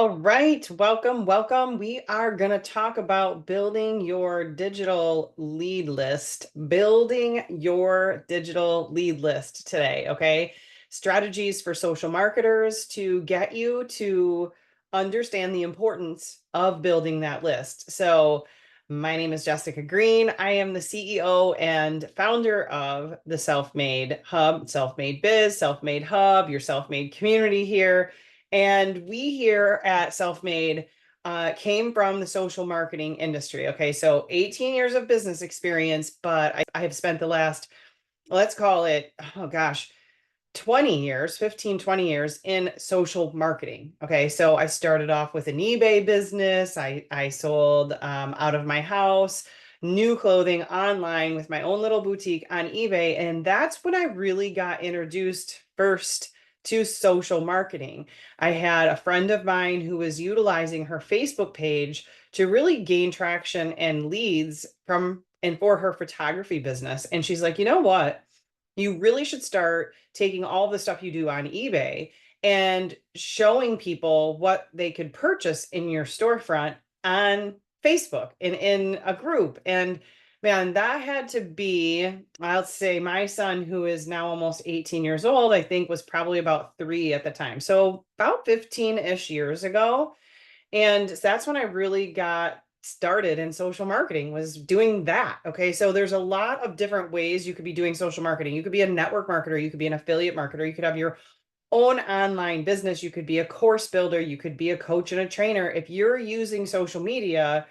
All right, welcome, welcome. We are going to talk about building your digital lead list, building your digital lead list today, okay? Strategies for social marketers to get you to understand the importance of building that list. So, my name is Jessica Green. I am the CEO and founder of the Self-Made Hub, Self-Made Biz, Self-Made Hub, your self-made community here. And we here at Self-Made came from the social marketing industry. Okay, so 18 years of business experience, but I have spent the last, let's call it, oh gosh, 20 years, 15, 20 years in social marketing. Okay, so I started off with an eBay business. I sold out of my house, new clothing online with my own little boutique on eBay. And that's when I really got introduced first to social marketing. I had a friend of mine who was utilizing her Facebook page to really gain traction and leads from and for her photography business. And she's like, you know what? You really should start taking all the stuff you do on eBay and showing people what they could purchase in your storefront on Facebook in a group. And man, that had to be, I'll say my son, who is now almost 18 years old, I think was probably about 3 at the time. So about 15-ish years ago. And that's when I really got started in social marketing, was doing that. Okay. So there's a lot of different ways you could be doing social marketing. You could be a network marketer, you could be an affiliate marketer, you could have your own online business, you could be a course builder, you could be a coach and a trainer. If you're using social media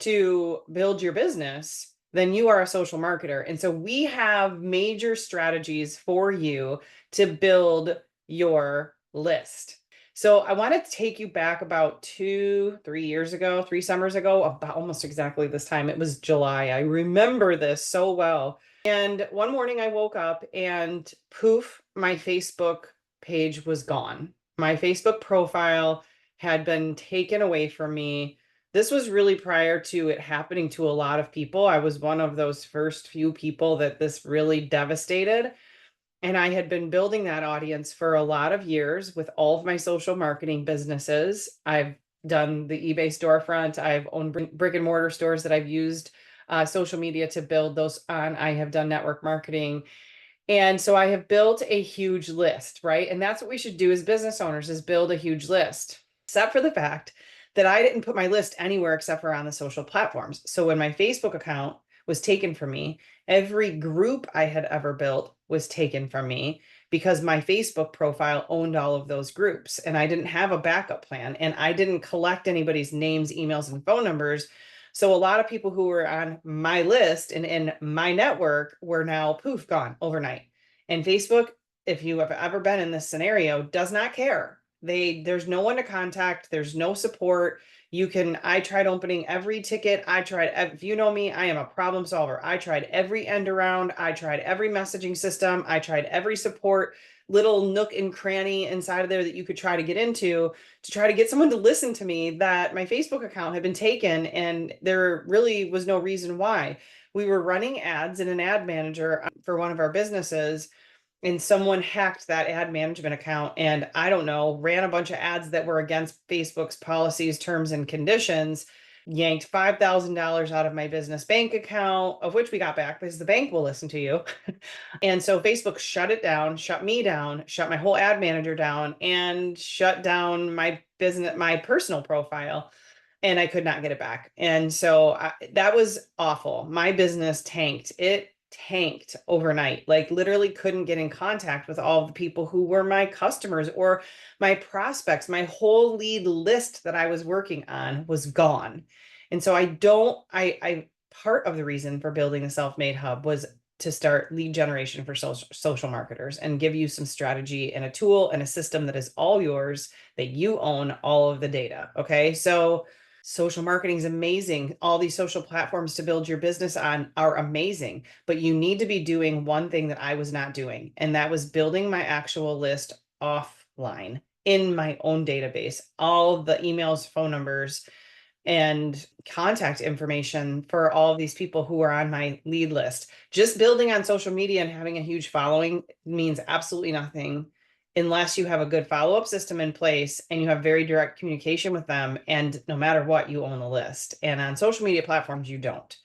to build your business, then you are a social marketer. And so we have major strategies for you to build your list. So I want to take you back about 3 years ago, 3 summers ago, about almost exactly this time. It was July. I remember this so well. And one morning I woke up and poof, my Facebook page was gone. My Facebook profile had been taken away from me. This was really prior to it happening to a lot of people. I was one of those first few people that this really devastated. And I had been building that audience for a lot of years with all of my social marketing businesses. I've done the eBay storefront. I've owned brick and mortar stores that I've used social media to build those on. I have done network marketing. And so I have built a huge list, right? And that's what we should do as business owners, is build a huge list, except for the fact that I didn't put my list anywhere except for on the social platforms. So when my Facebook account was taken from me, every group I had ever built was taken from me because my Facebook profile owned all of those groups and I didn't have a backup plan and I didn't collect anybody's names, emails, and phone numbers. So a lot of people who were on my list and in my network were now poof gone overnight. And Facebook, if you have ever been in this scenario, does not care. There's no one to contact, there's no support. I tried opening every ticket. If you know me, I am a problem solver. I tried every end around. I tried every messaging system. I tried every support little nook and cranny inside of there that you could try to get into to try to get someone to listen to me, that my Facebook account had been taken and there really was no reason why. We were running ads in an ad manager for one of our businesses, and someone hacked that ad management account and I don't know, ran a bunch of ads that were against Facebook's policies, terms, and conditions, yanked $5,000 out of my business bank account, of which we got back because the bank will listen to you. And so Facebook shut it down, shut me down, shut my whole ad manager down, and shut down my business, my personal profile. And I could not get it back. And so that was awful. My business tanked. It tanked overnight, like literally couldn't get in contact with all the people who were my customers or my prospects. My whole lead list that I was working on was gone. And so part of the reason for building a self-made hub was to start lead generation for social marketers and give you some strategy and a tool and a system that is all yours, that you own all of the data. Okay. So social marketing is amazing. All these social platforms to build your business on are amazing, but you need to be doing one thing that I was not doing, and that was building my actual list offline in my own database, all the emails, phone numbers, and contact information for all of these people who are on my lead list. Just building on social media and having a huge following means absolutely nothing unless you have a good follow-up system in place and you have very direct communication with them. And no matter what, you own the list. And on social media platforms, you don't.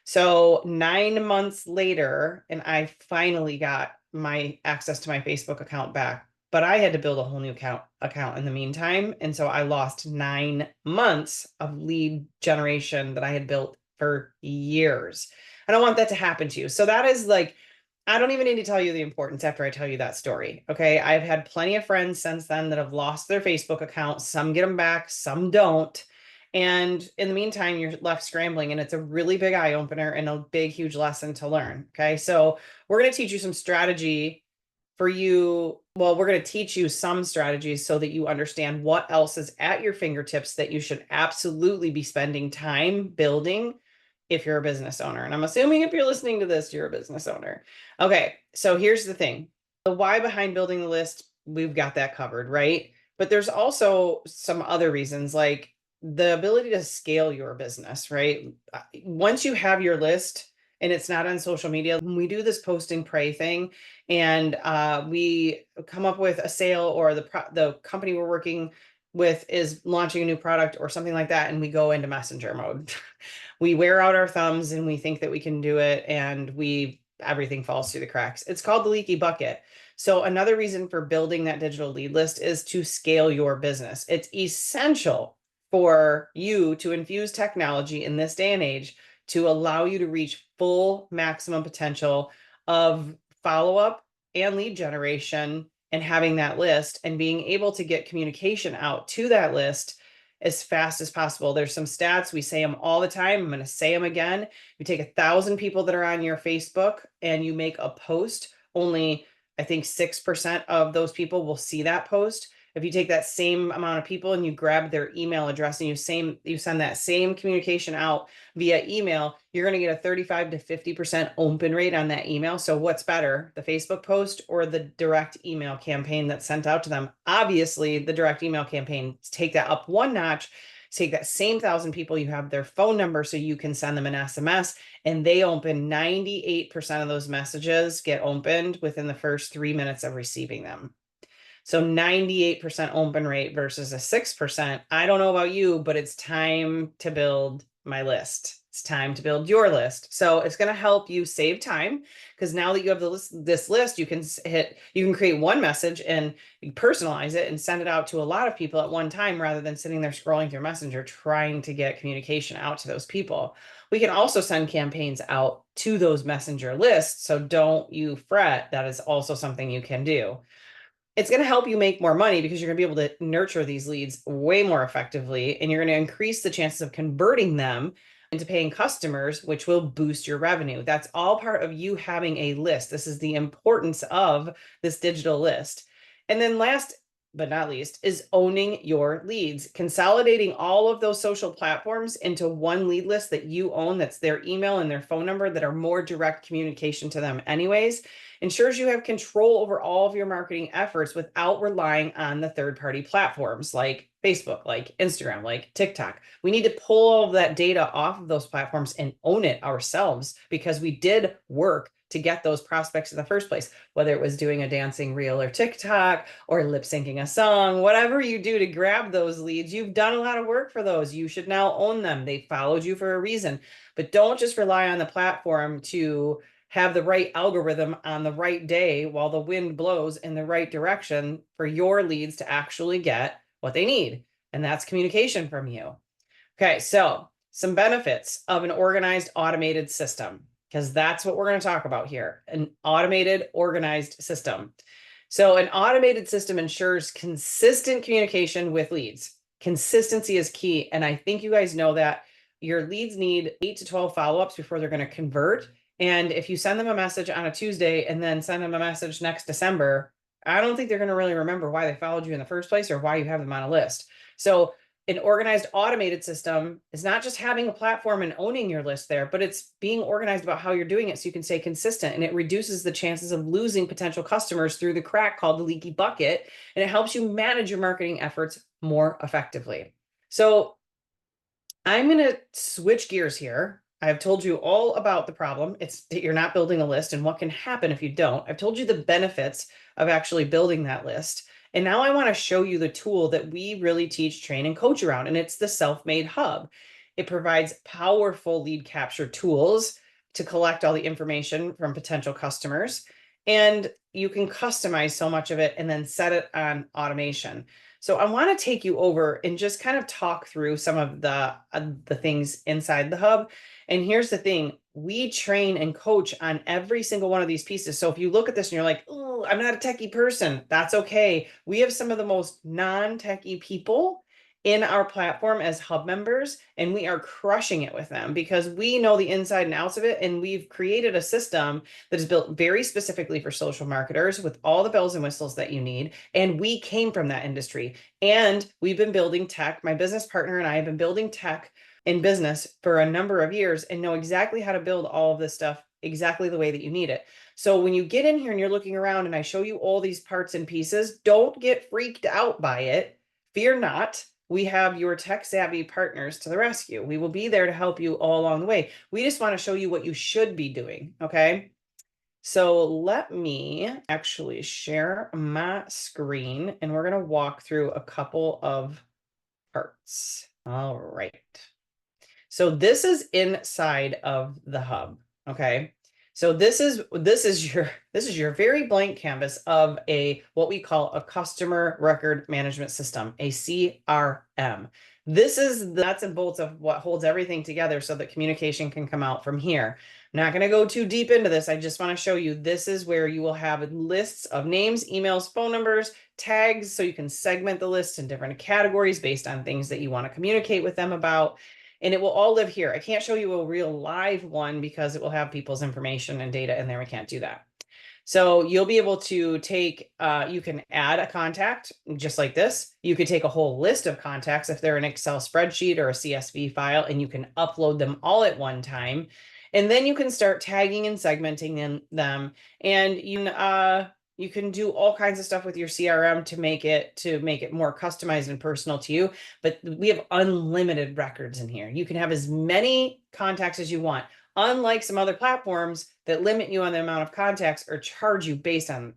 So 9 months later, and I finally got my access to my Facebook account back, but I had to build a whole new account in the meantime. And so I lost 9 months of lead generation that I had built for years. I don't want that to happen to you. So that is like, I don't even need to tell you the importance after I tell you that story. Okay. I've had plenty of friends since then that have lost their Facebook account. Some get them back, some don't. And in the meantime, you're left scrambling, and it's a really big eye opener and a big, huge lesson to learn. Okay. So we're going to teach you some strategy for you. Well, we're going to teach you some strategies so that you understand what else is at your fingertips that you should absolutely be spending time building if you're a business owner. And I'm assuming if you're listening to this, you're a business owner. Okay. So here's the thing. The why behind building the list, we've got that covered, right? But there's also some other reasons, like the ability to scale your business, right? Once you have your list and it's not on social media, we do this post and pray thing, and we come up with a sale, or the company we're working with is launching a new product or something like that, and we go into messenger mode. We wear out our thumbs and we think that we can do it, and everything falls through the cracks. It's called the leaky bucket. So another reason for building that digital lead list is to scale your business. It's essential for you to infuse technology in this day and age to allow you to reach full maximum potential of follow-up and lead generation, and having that list and being able to get communication out to that list as fast as possible. There's some stats, we say them all the time. I'm going to say them again. You take 1,000 people that are on your Facebook and you make a post, only I think 6% of those people will see that post. If you take that same amount of people and you grab their email address and you send that same communication out via email, you're going to get a 35 to 50% open rate on that email. So what's better, the Facebook post or the direct email campaign that's sent out to them? Obviously, the direct email campaign. Take that up one notch. Take that same 1,000 people, you have their phone number so you can send them an SMS, and they open 98% of those messages get opened within the first 3 minutes of receiving them. So 98% open rate versus a 6%. I don't know about you, but it's time to build my list. It's time to build your list. So it's going to help you save time, because now that you have this list, you can create one message and personalize it and send it out to a lot of people at one time, rather than sitting there scrolling through Messenger trying to get communication out to those people. We can also send campaigns out to those Messenger lists. So don't you fret. That is also something you can do. It's going to help you make more money because you're going to be able to nurture these leads way more effectively, and you're going to increase the chances of converting them into paying customers, which will boost your revenue. That's all part of you having a list. This is the importance of this digital list. And then last but not least is owning your leads, consolidating all of those social platforms into one lead list that you own, that's their email and their phone number, that are more direct communication to them anyways, ensures you have control over all of your marketing efforts without relying on the third-party platforms like Facebook, like Instagram, like TikTok. We need to pull all of that data off of those platforms and own it ourselves, because we did work to get those prospects in the first place, whether it was doing a dancing reel or TikTok or lip syncing a song. Whatever you do to grab those leads, you've done a lot of work for those. You should now own them. They followed you for a reason. But don't just rely on the platform to have the right algorithm on the right day while the wind blows in the right direction for your leads to actually get what they need. And that's communication from you. Okay, so some benefits of an organized, automated system, because that's what we're going to talk about here, an automated, organized system. So an automated system ensures consistent communication with leads. Consistency is key. And I think you guys know that your leads need 8 to 12 follow-ups before they're going to convert. And if you send them a message on a Tuesday and then send them a message next December, I don't think they're going to really remember why they followed you in the first place or why you have them on a list. So an organized, automated system is not just having a platform and owning your list there, but it's being organized about how you're doing it so you can stay consistent. And it reduces the chances of losing potential customers through the crack called the leaky bucket. And it helps you manage your marketing efforts more effectively. So I'm going to switch gears here I've told you all about the problem. It's that you're not building a list and what can happen if you don't. I've told you the benefits of actually building that list. And now I want to show you the tool that we really teach, train, and coach around, and it's the Self-Made Hub. It provides powerful lead capture tools to collect all the information from potential customers. And you can customize so much of it and then set it on automation. So I want to take you over and just kind of talk through some of the things inside the hub. And here's the thing, we train and coach on every single one of these pieces. So if you look at this and you're like, oh, I'm not a techie person, that's okay. We have some of the most non-techie people in our platform as hub members, and we are crushing it with them because we know the inside and outs of it. And we've created a system that is built very specifically for social marketers with all the bells and whistles that you need. And we came from that industry, and we've been building tech. My business partner and I have been building tech in business for a number of years and know exactly how to build all of this stuff exactly the way that you need it. So when you get in here and you're looking around and I show you all these parts and pieces, don't get freaked out by it. Fear not. We have your tech savvy partners to the rescue. We will be there to help you all along the way. We just want to show you what you should be doing. Okay. So let me actually share my screen and we're going to walk through a couple of parts. All right. So this is inside of the hub. Okay. So this is your very blank canvas of a what we call a customer record management system, a CRM. This is the nuts and bolts of what holds everything together so that communication can come out from here. I'm not going to go too deep into this. I just want to show you this is where you will have lists of names, emails, phone numbers, tags, so you can segment the list in different categories based on things that you want to communicate with them about. And it will all live here. I can't show you a real live one because it will have people's information and data in there. We can't do that. So you'll be able to take, you can add a contact just like this. You could take a whole list of contacts if they're an Excel spreadsheet or a CSV file, and you can upload them all at one time. And then you can start tagging and segmenting them. And you can do all kinds of stuff with your CRM to make it more customized and personal to you. But we have unlimited records in here. You can have as many contacts as you want. Unlike some other platforms that limit you on the amount of contacts or charge you based on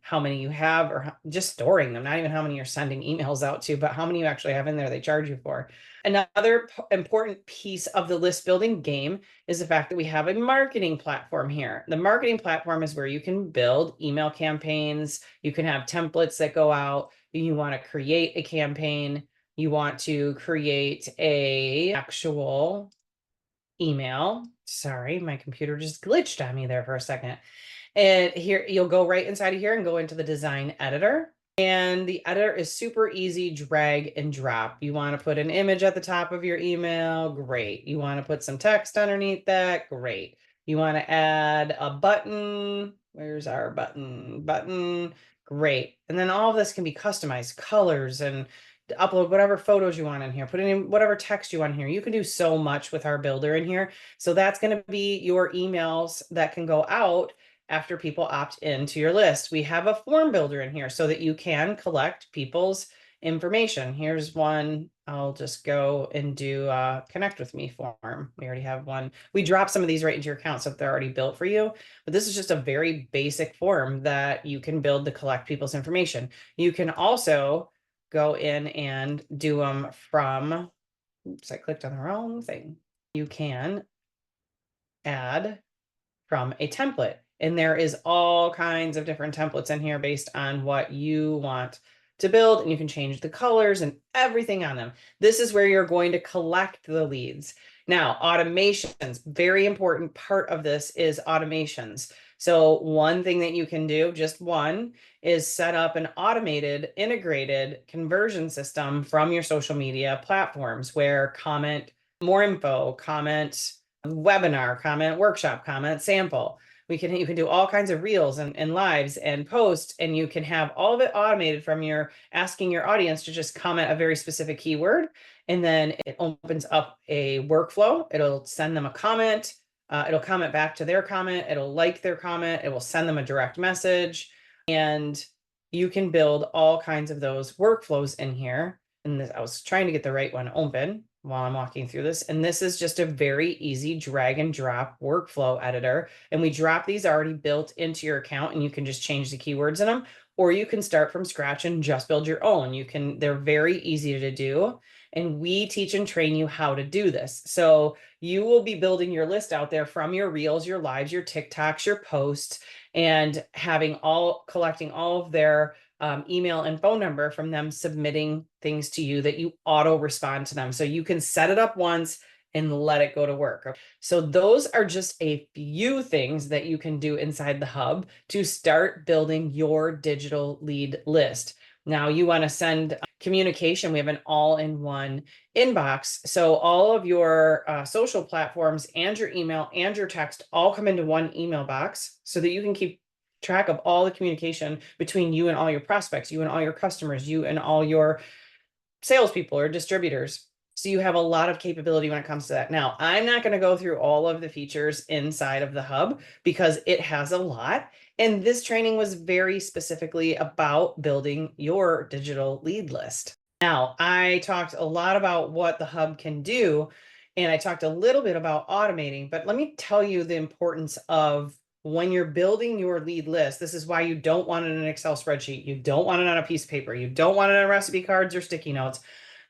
how many you have or just storing them, not even how many you're sending emails out to, but how many you actually have in there they charge you for. Another important piece of the list building game is the fact that we have a marketing platform here. The marketing platform is where you can build email campaigns. You can have templates that go out. You want to create a campaign. You want to create a actual email. Sorry, my computer just glitched on me there for a second. And here you'll go right inside of here and go into the design editor. And the editor is super easy, drag and drop. You want to put an image at the top of your email, great. You want to put some text underneath that, great. You want to add a button. Where's our button? Button, great. And then all of this can be customized, colors, and upload whatever photos you want in here, put in whatever text you want in here. You can do so much with our builder in here. So that's going to be your emails that can go out after people opt into your list. We have a form builder in here so that you can collect people's information. Here's one. I'll just go and do a connect with me form. We already have one. We drop some of these right into your account so if they're already built for you. But this is just a very basic form that you can build to collect people's information. You can also go in and do them from, oops, I clicked on the wrong thing. You can add from a template. And there is all kinds of different templates in here based on what you want to build. And you can change the colors and everything on them. This is where you're going to collect the leads. Now, automations, very important part of this is automations. So one thing that you can do, just one, is set up an automated, integrated conversion system from your social media platforms where comment more info, comment webinar, comment workshop, comment sample. You can do all kinds of reels and lives and posts, and you can have all of it automated from your asking your audience to just comment a very specific keyword. And then it opens up a workflow. It'll send them a comment. It'll comment back to their comment. It'll like their comment. It will send them a direct message. And you can build all kinds of those workflows in here. And this, I was trying to get the right one open. while I'm walking through this. And this is just a very easy drag and drop workflow editor. And we drop these already built into your account, and you can just change the keywords in them, or you can start from scratch and just build your own. They're very easy to do. And we teach and train you how to do this. So you will be building your list out there from your reels, your lives, your TikToks, your posts, and collecting all of their email and phone number from them submitting things to you that you auto respond to them. So you can set it up once and let it go to work. So those are just a few things that you can do inside the hub to start building your digital lead list. Now you want to send communication. We have an all-in-one inbox. So all of your social platforms and your email and your text all come into one email box so that you can keep track of all the communication between you and all your prospects, you and all your customers, you and all your salespeople or distributors. So you have a lot of capability when it comes to that. Now, I'm not going to go through all of the features inside of the hub because it has a lot. And this training was very specifically about building your digital lead list. Now, I talked a lot about what the hub can do, and I talked a little bit about automating, but let me tell you the importance of when you're building your lead list. This is why you don't want it in an Excel spreadsheet. You don't want it on a piece of paper. You don't want it on recipe cards or sticky notes,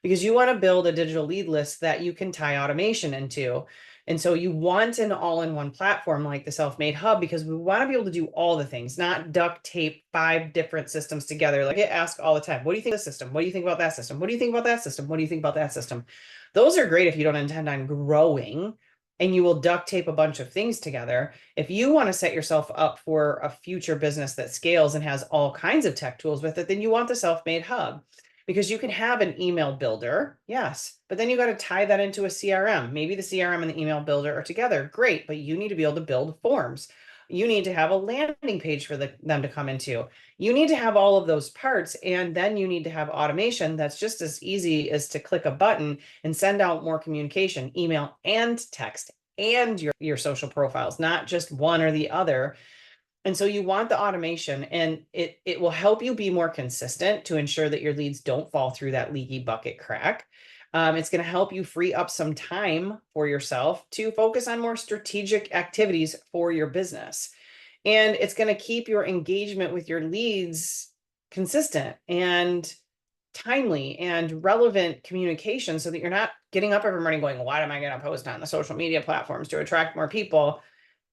because you want to build a digital lead list that you can tie automation into. And so you want an all-in-one platform like the Self-Made Hub, because we want to be able to do all the things, not duct tape 5 different systems together. Like I get asked all the time, what do you think of this system? What do you think about that system? What do you think about that system? What do you think about that system? Those are great if you don't intend on growing and you will duct tape a bunch of things together. If you want to set yourself up for a future business that scales and has all kinds of tech tools with it, then you want the Self-Made Hub, because you can have an email builder, yes, but then you got to tie that into a CRM. Maybe the CRM and the email builder are together, great, but you need to be able to build forms. You need to have a landing page for them to come into. You need to have all of those parts, and then you need to have automation that's just as easy as to click a button and send out more communication, email and text, and your social profiles, not just one or the other. And so you want the automation, and it will help you be more consistent to ensure that your leads don't fall through that leaky bucket crack. It's going to help you free up some time for yourself to focus on more strategic activities for your business. And it's going to keep your engagement with your leads consistent and timely and relevant communication, so that you're not getting up every morning going, what am I going to post on the social media platforms to attract more people,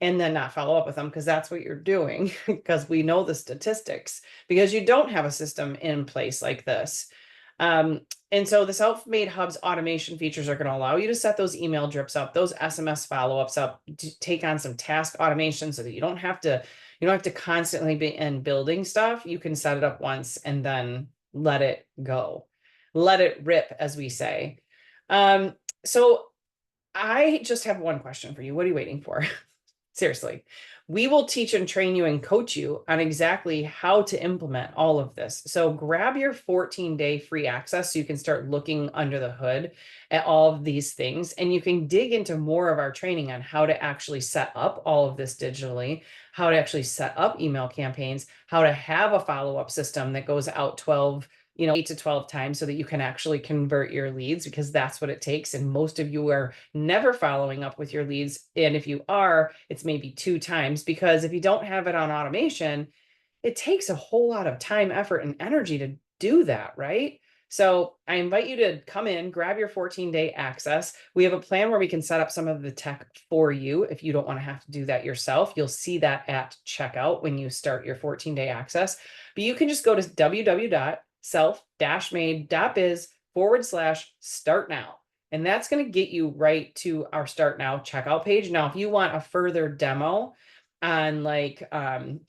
and then not follow up with them, because that's what you're doing, because we know the statistics, because you don't have a system in place like this. And so the Self-Made Hub's automation features are going to allow you to set those email drips up, those SMS follow-ups up, to take on some task automation, so that you don't have to constantly be in building stuff. You can set it up once and then let it go, let it rip, as we say. So I just have one question for you. What are you waiting for? Seriously, we will teach and train you and coach you on exactly how to implement all of this. So grab your 14-day free access so you can start looking under the hood at all of these things. And you can dig into more of our training on how to actually set up all of this digitally, how to actually set up email campaigns, how to have a follow-up system that goes out 8 to 12 times, so that you can actually convert your leads, because that's what it takes. And most of you are never following up with your leads. And if you are, it's maybe 2 times, because if you don't have it on automation, it takes a whole lot of time, effort, and energy to do that, right? So I invite you to come in, grab your 14-day access. We have a plan where we can set up some of the tech for you if you don't want to have to do that yourself. You'll see that at checkout when you start your 14-day access. But you can just go to www.self-made.biz/start now. And that's going to get you right to our start now checkout page. Now, if you want a further demo on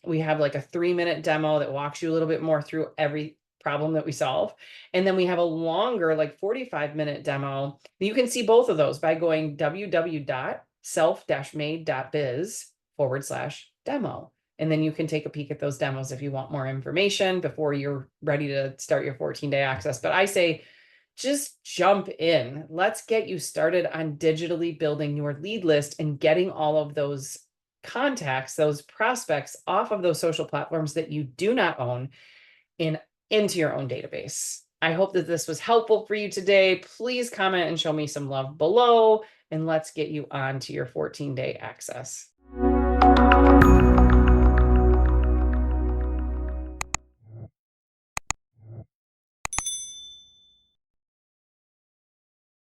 we have like a 3-minute demo that walks you a little bit more through every problem that we solve. And then we have a longer, like 45-minute demo. You can see both of those by going www.self-made.biz/demo. And then you can take a peek at those demos if you want more information before you're ready to start your 14-day access. But I say, just jump in. Let's get you started on digitally building your lead list and getting all of those contacts, those prospects off of those social platforms that you do not own into your own database. I hope that this was helpful for you today. Please comment and show me some love below, and let's get you on to your 14-day access.